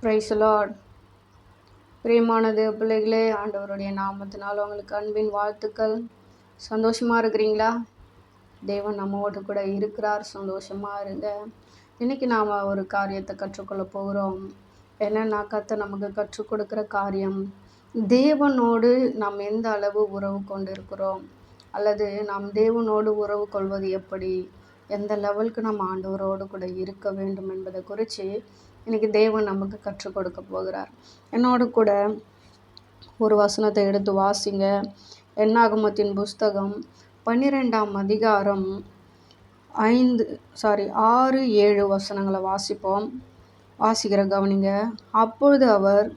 Price Lord. பிரியமான தேவ பிள்ளைகளே, ஆண்டவருடைய நாமத்தினால் உங்களுக்கு அன்பின் வாழ்த்துக்கள். சந்தோஷமாக இருக்கிறீங்களா? தேவன் நம்மோடு கூட இருக்கிறார். சந்தோஷமாக இருங்க. இன்றைக்கி நாம் ஒரு காரியத்தை கற்றுக்கொள்ள போகிறோம். என்னென்னா, கர்த்தர் நமக்கு கற்றுக் கொடுக்குற காரியம், தேவனோடு நாம் எந்த அளவு உறவு கொண்டு இருக்கிறோம், அல்லது நாம் தேவனோடு உறவு கொள்வது எப்படி, எந்த லெவலுக்கு நம்ம ஆண்டவரோடு கூட இருக்க வேண்டும் என்பதை குறித்து இன்றைக்கி தேவன் நமக்கு கற்றுக் கொடுக்க போகிறார். என்னோடு கூட ஒரு வசனத்தை எடுத்து வாசிங்க. என்னாகமத்தின் புஸ்தகம் 12ஆம் அதிகாரம் 6-7 வசனங்களை வாசிப்போம். வாசிக்கிற கவனிங்க. அப்பொழுது அவர்,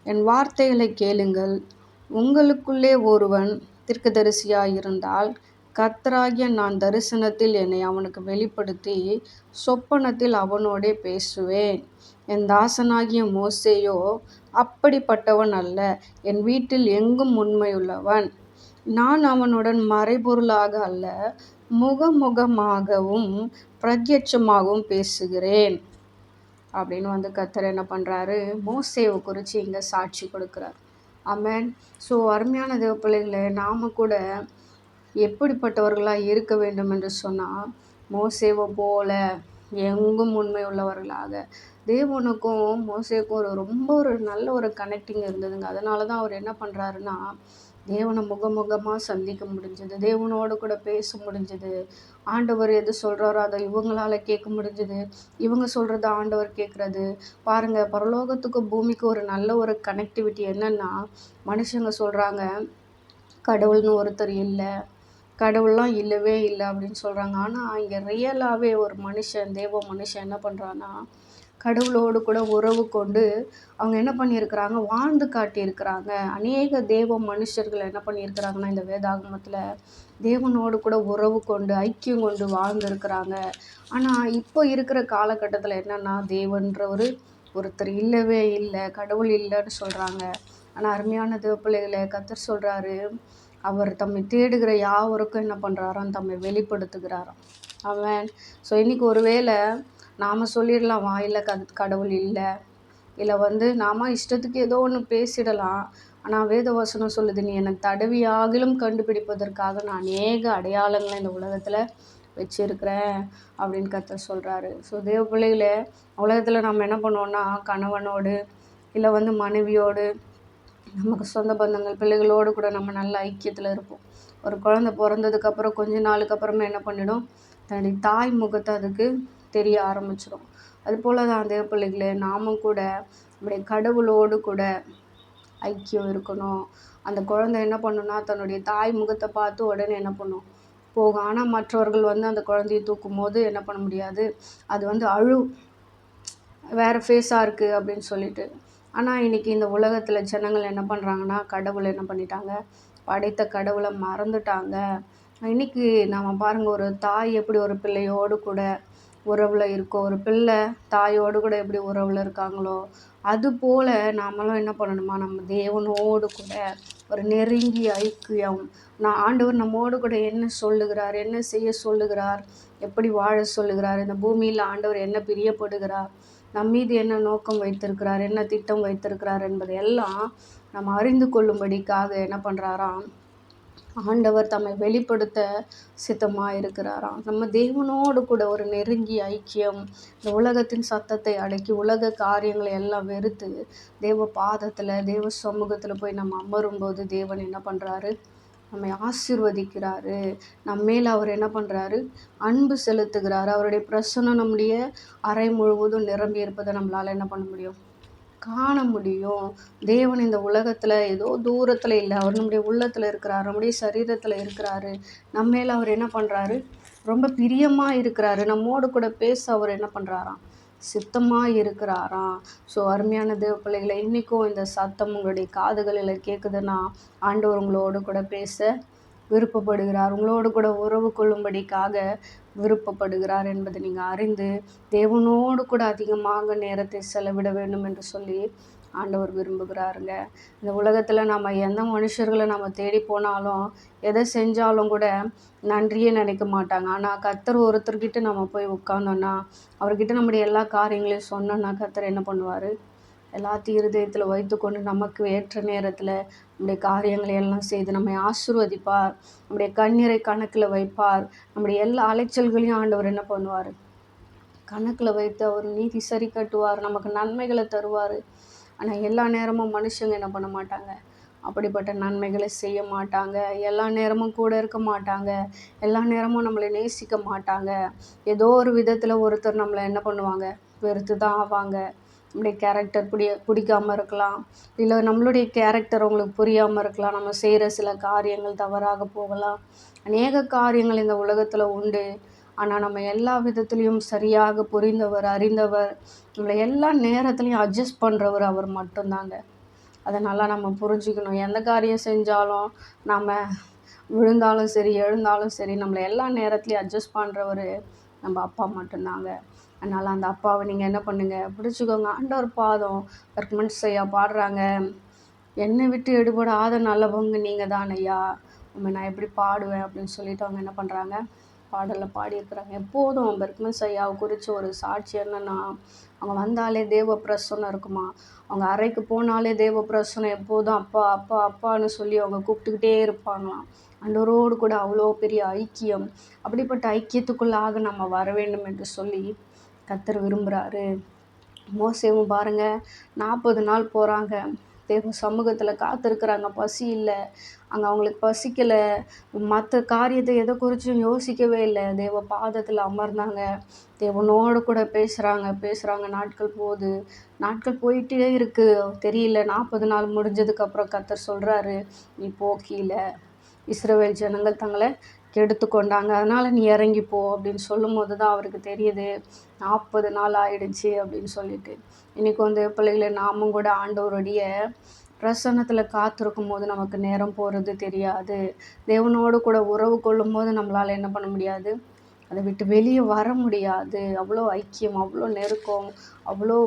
என் வார்த்தைகளை கேளுங்கள். உங்களுக்குள்ளே ஒருவன் தீர்க்கதரிசியாயிருந்தால், கர்த்தராகிய நான் தரிசனத்தில் என்னை அவனுக்கு வெளிப்படுத்தி சொப்பனத்தில் அவனோடே பேசுவேன். என் தாசனாகிய மோசேயோ அப்படிப்பட்டவன் அல்ல. என் வீட்டில் எங்கும் உண்மையுள்ளவன். நான் அவனுடன் மறைபொருளாக அல்ல, முகமுகமாகவும் பிரத்யட்சமாகவும் பேசுகிறேன் அப்படின்னு கர்த்தர் என்ன பண்ணுறாரு, மோசேவை குறித்து இங்கே சாட்சி கொடுக்குறார். ஆமென். ஸோ அருமையான தேவ பிள்ளைகளை, நாம் கூட எப்படிப்பட்டவர்களாக இருக்க வேண்டும் என்று சொன்னால், மோசேவை போல எங்கும் உண்மை உள்ளவர்களாக. தேவனுக்கும் மோசேக்கும் ரொம்ப நல்ல ஒரு கனெக்டிங் இருந்ததுங்க. அதனால தான் அவர் என்ன பண்ணுறாருன்னா, தேவனை முகமுகமாக சந்திக்க முடிஞ்சது, தேவனோடு கூட பேச முடிஞ்சது. ஆண்டவர் எது சொல்கிறாரோ அதை இவங்களால் கேட்க முடிஞ்சது, இவங்க சொல்கிறத ஆண்டவர் கேட்குறது. பாருங்கள், பரலோகத்துக்கும் பூமிக்கும் ஒரு நல்ல ஒரு கனெக்டிவிட்டி என்னென்னா, மனுஷங்க சொல்கிறாங்க கடவுள்னு ஒருத்தர் இல்லை, கடவுள்லாம் இல்லவே இல்லை அப்படின்னு சொல்கிறாங்க. ஆனால் இங்கே ரியலாகவே ஒரு மனுஷன், தேவ மனுஷன் என்ன பண்ணுறான்னா, கடவுளோடு கூட உறவு கொண்டு அவங்க என்ன பண்ணியிருக்கிறாங்க, வாழ்ந்து காட்டியிருக்கிறாங்க. அநேக தேவ மனுஷர்கள் என்ன பண்ணியிருக்கிறாங்கன்னா, இந்த வேதாகமத்தில் தேவனோடு கூட உறவு கொண்டு ஐக்கியம் கொண்டு வாழ்ந்துருக்கிறாங்க. ஆனால் இப்போ இருக்கிற காலகட்டத்தில் என்னென்னா, தேவன்ற ஒருத்தர் இல்லவே இல்லை, கடவுள் இல்லைன்னு சொல்கிறாங்க. ஆனால் அருமையான தேவ பிள்ளைகளை, கர்த்தர் சொல்கிறாரு, அவர் தம்மை தேடுகிற யாவருக்கும் என்ன பண்ணுறாராம், தம்மை வெளிப்படுத்துகிறாராம். அவன் ஸோ இன்றைக்கி ஒருவேளை நாம் சொல்லிடலாம், வாயில் கடவுள் இல்லை, இல்லை நாம் இஷ்டத்துக்கு ஏதோ ஒன்று பேசிடலாம். ஆனால் வேதவசனம் சொல்லுது, நீ எனக்கு தடவியாகிலும் கண்டுபிடிப்பதற்காக நான் அநேக அடையாளங்களை இந்த உலகத்தில் வச்சுருக்கிறேன் அப்படின்னு கர்த்தர் சொல்கிறாரு. ஸோ தேவ பிள்ளைகளே, உலகத்தில் நம்ம என்ன பண்ணுவோன்னா, கணவனோடு இல்லை மனைவியோடு, நமக்கு சொந்த பந்தங்கள் பிள்ளைகளோடு கூட நம்ம நல்ல ஐக்கியத்தில் இருப்போம். ஒரு குழந்தை பிறந்ததுக்கப்புறம் கொஞ்ச நாளுக்கு அப்புறமா என்ன பண்ணிடும், தன்னுடைய தாய் முகத்தை அதுக்கு தெரிய ஆரம்பிச்சிடும். அதுபோல் தான் தேவ பிள்ளைகளே, நாமும் கூட நம்முடைய கடவுளோடு கூட ஐக்கியம் இருக்கணும். அந்த குழந்தை என்ன பண்ணுன்னா, தன்னுடைய தாய் முகத்தை பார்த்து உடனே என்ன பண்ணும், போகும். ஆனால் மற்றவர்கள் அந்த குழந்தையை தூக்கும் போது என்ன பண்ண முடியாது, அது வேறு ஃபேஸாக இருக்குது அப்படின்னு சொல்லிட்டு. ஆனால் இன்றைக்கி இந்த உலகத்தில் ஜனங்கள் என்ன பண்ணுறாங்கன்னா, கடவுளை என்ன பண்ணிட்டாங்க, படைத்த கடவுளை மறந்துட்டாங்க. இன்றைக்கி நாம் பாருங்கள், ஒரு தாய் எப்படி ஒரு பிள்ளையோடு கூட உறவில் இருக்கோ, ஒரு பிள்ளை தாயோடு கூட எப்படி உறவில் இருக்காங்களோ, அதுபோல் நாமளும் என்ன பண்ணணுமா, நம்ம தேவனோடு கூட ஒரு நெருங்கிய ஐக்கியம். ஆண்டவர் நம்மோடு கூட என்ன சொல்லுகிறார், என்ன செய்ய சொல்லுகிறார், எப்படி வாழ சொல்லுகிறார், இந்த பூமியில் ஆண்டவர் என்ன பிரியப்படுகிறார், நம் மீது என்ன நோக்கம் வைத்திருக்கிறார், என்ன திட்டம் வைத்திருக்கிறார் என்பதையெல்லாம் நம்ம அறிந்து கொள்ளும்படிக்காக என்ன பண்ணுறாராம், ஆண்டவர் தம்மை வெளிப்படுத்த சித்தமாக இருக்கிறாராம். நம்ம தேவனோடு கூட ஒரு நெருங்கிய ஐக்கியம், இந்த உலகத்தின் சத்தத்தை அடக்கி உலக காரியங்களை எல்லாம் வெறுத்து தேவ பாதத்தில், தேவ சமூகத்தில் போய் நம்ம அமரும்போது தேவன் என்ன பண்ணுறாரு, நம்மை ஆசீர்வதிக்கிறாரு. நம்மேல் அவர் என்ன பண்ணுறாரு, அன்பு செலுத்துகிறாரு. அவருடைய பிரசன்னம் நம்முடைய அறை முழுவதும் நிரம்பி இருப்பதை நம்மளால் என்ன பண்ண முடியும், காண முடியும். தேவன் இந்த உலகத்தில் ஏதோ தூரத்தில் இல்லை, அவர் நம்முடைய உள்ளத்தில் இருக்கிறார், நம்முடைய சரீரத்தில் இருக்கிறாரு. நம்மேல் அவர் என்ன பண்ணுறாரு, ரொம்ப பிரியமாக இருக்கிறாரு. நம்மோடு கூட பேச அவர் என்ன பண்ணுறாராம், சித்தமாக இருக்கிறாராம். ஸோ அருமையான தேவ பிள்ளைகளை, இன்றைக்கும் இந்த சத்தம் உங்களுடைய காதுகளில் கேட்குதுன்னா, ஆண்டவர் உங்களோடு கூட பேச விருப்பப்படுகிறார், உங்களோடு கூட உறவு கொள்ளும்படிக்காக விருப்பப்படுகிறார் என்பதை நீங்கள் அறிந்து தேவனோடு கூட அதிகமாக நேரத்தை செலவிட வேண்டும் என்று சொல்லி ஆண்டவர் விரும்புகிறாருங்க. இந்த உலகத்தில் நம்ம எந்த மனுஷர்களை நம்ம தேடி போனாலும், எதை செஞ்சாலும் கூட நன்றியே நினைக்க மாட்டாங்க. ஆனால் கர்த்தர் ஒருத்தர்கிட்ட நம்ம போய் உட்காந்தோன்னா, அவர்கிட்ட நம்முடைய எல்லா காரியங்களையும் சொன்னோன்னா, கர்த்தர் என்ன பண்ணுவார், எல்லாத்தையும் இருதயத்தில் வைத்துக்கொண்டு நமக்கு ஏற்ற நேரத்தில் நம்முடைய காரியங்களை எல்லாம் செய்து நம்மை ஆசீர்வதிப்பார். நம்முடைய கண்ணீரை கணக்கில் வைப்பார். நம்முடைய எல்லா அலைச்சல்களையும் ஆண்டவர் என்ன பண்ணுவார், கணக்கில் வைத்து அவர் நீதி சரி கட்டுவார். நமக்கு நன்மைகளை தருவார். ஆனால் எல்லா நேரமும் மனுஷங்க என்ன பண்ண மாட்டாங்க, அப்படிப்பட்ட நன்மைகளை செய்ய மாட்டாங்க. எல்லா நேரமும் கூட இருக்க மாட்டாங்க. எல்லா நேரமும் நம்மளை நேசிக்க மாட்டாங்க. ஏதோ ஒரு விதத்தில் ஒருத்தர் நம்மளை என்ன பண்ணுவாங்க, வெறுத்து தான் ஆவாங்க. நம்முடைய கேரக்டர் பிடிக்காமல் இருக்கலாம், இல்லை நம்மளுடைய கேரக்டர் அவங்களுக்கு புரியாமல் இருக்கலாம். நம்ம செய்கிற சில காரியங்கள் தவறாக போகலாம். அநேக காரியங்கள் இந்த உலகத்தில் உண்டு. ஆனால் நம்ம எல்லா விதத்துலேயும் சரியாக புரிந்தவர், அறிந்தவர், நம்மளை எல்லா நேரத்துலையும் அட்ஜஸ்ட் பண்ணுறவர் அவர் மட்டும்தாங்க. அதனால் நம்ம புரிஞ்சுக்கணும். எந்த காரியம் செஞ்சாலும் நம்ம விழுந்தாலும் சரி எழுந்தாலும் சரி நம்மளை எல்லா நேரத்துலையும் அட்ஜஸ்ட் பண்ணுறவர் நம்ம அப்பா மட்டும்தாங்க. அதனால் அந்த அப்பாவை நீங்கள் என்ன பண்ணுங்கள், பிடிச்சிக்கோங்க. ஆண்டவர் பாதம் வர்க்மன்ஸ் ஐயா பாடுறாங்க, என்னை விட்டு எடுபடாத நல்லவங்க நீங்கள் தான் ஐயா, உண்மை நான் எப்படி பாடுவேன் அப்படின்னு சொல்லிட்டு அவங்க என்ன பண்ணுறாங்க, பாடலில் பாடியிருக்கிறாங்க. எப்போதும் பெர்க்மன்ஸ் ஐயாவை குறித்து ஒரு சாட்சி என்னென்னா, அவங்க வந்தாலே தேவ பிரசன்னம் இருக்குமா. அவங்க அறைக்கு போனாலே தேவ பிரசன்னம் எப்போதும் அப்பா அப்பா அப்பான்னு சொல்லி அவங்க கூப்பிட்டுக்கிட்டே இருப்பாங்களாம். ஆண்டவரோடு கூட அவ்வளோ பெரிய ஐக்கியம். அப்படிப்பட்ட ஐக்கியத்துக்குள்ளாக நம்ம வர வேண்டும் என்று சொல்லி கர்த்தர் விரும்புகிறாரு. மோசேவும் பாருங்கள், 40 நாள் போகிறாங்க, தேவ சமூகத்தில் காத்திருக்கிறாங்க. பசி இல்லை, அங்கே அவங்களுக்கு பசிக்கலை, மற்ற காரியத்தை எதை குறித்தும் யோசிக்கவே இல்லை. தேவ பாதத்தில் அமர்ந்தாங்க, தேவனோடு கூட பேசுகிறாங்க. நாட்கள் போயிட்டே இருக்குது, தெரியல. 40 நாள் முடிஞ்சதுக்கப்புறம் கர்த்தர் சொல்கிறாரு, நீ போ கீழே, இஸ்ரவேல் ஜனங்கள் தங்களை கெடுத்து கொண்டாங்க, அதனால் நீ இறங்கிப்போ அப்படின்னு சொல்லும்போது தான் அவருக்கு தெரியுது 40 நாள் ஆயிடுச்சு அப்படின்னு சொல்லிட்டு. இன்றைக்கி பிள்ளைகளை நாமும் கூட ஆண்டவருடைய பிரசன்னத்தில் காத்திருக்கும் போது நமக்கு நேரம் போகிறது தெரியாது. தேவனோடு கூட உறவு கொள்ளும் போது நம்மளால் என்ன பண்ண முடியாது, அதை விட்டு வெளியே வர முடியாது. அவ்வளோ ஐக்கியம், அவ்வளோ நெருக்கம், அவ்வளோ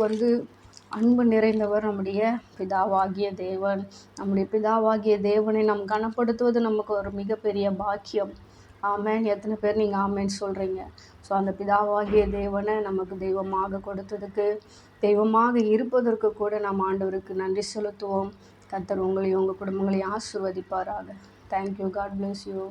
அன்பு நிறைந்தவர் நம்முடைய பிதாவாகிய தேவன். நம்முடைய பிதாவாகிய தேவனை நாம் கனப்படுத்துவது நமக்கு ஒரு மிகப்பெரிய பாக்கியம். ஆமேன். எத்தனை பேர் நீங்கள் ஆமேன்னு சொல்கிறீங்க? ஸோ அந்த பிதாவாகிய தேவனை நமக்கு தெய்வமாக கொடுத்ததுக்கு, தெய்வமாக இருப்பதற்கு கூட நாம் ஆண்டவருக்கு நன்றி செலுத்துவோம். கர்த்தர் உங்களையும் உங்கள் குடும்பங்களையும் ஆசீர்வதிப்பாராக. தேங்க்யூ. God bless you.